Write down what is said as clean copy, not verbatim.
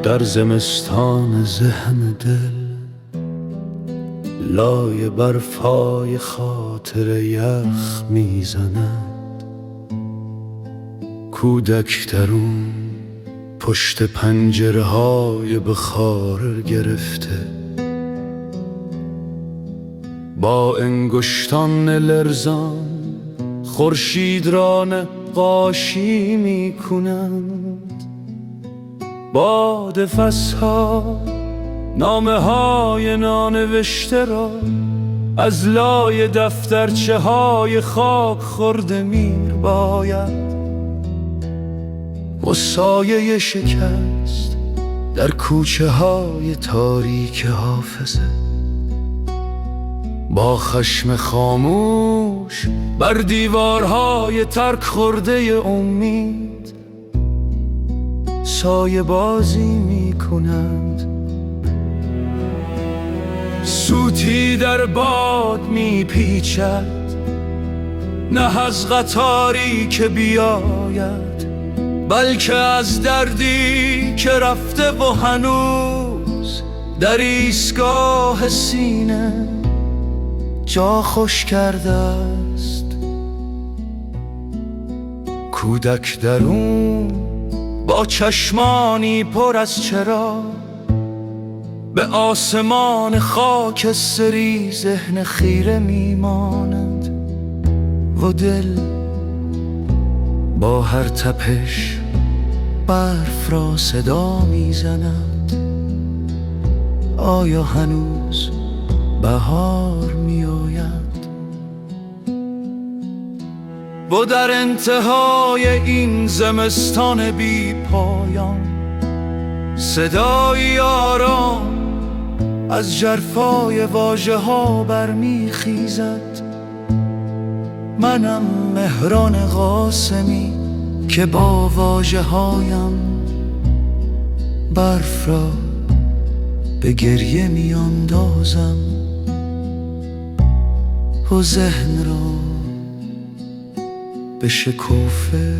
در زمستان ذهن دل لای برفای خاطر یخ میزند. کودک درون پشت پنجره های بخار گرفته، با انگشتان لرزان خورشید را نقاشی میکنند. باد فصلها نامه های نانوشته را از لای دفترچه های خاک خورده میر باید. و سایه شکست در کوچه های تاریک حافظه، با خشم خاموش بر دیوارهای ترک خورده امید سایه بازی می کنند. صوتی در باد می پیچد، نه از قطاری که بیاید، بلکه از دردی که رفته و هنوز در ایستگاه سینه جا خوش کرده است. کودک درون با چشمانی پر از چراغ به آسمان خاکستری ذهن خیره میماند. و دل با هر تپش برف را صدا میزند. آیا هنوز بهار میآید؟ و در انتهای این زمستان بی پایان صدایی آرام از ژرفای واژه ها برمیخیزد. منم مهران قاسمی که با واژه هایم برف را به گریه میاندازم و ذهن را به شکوفه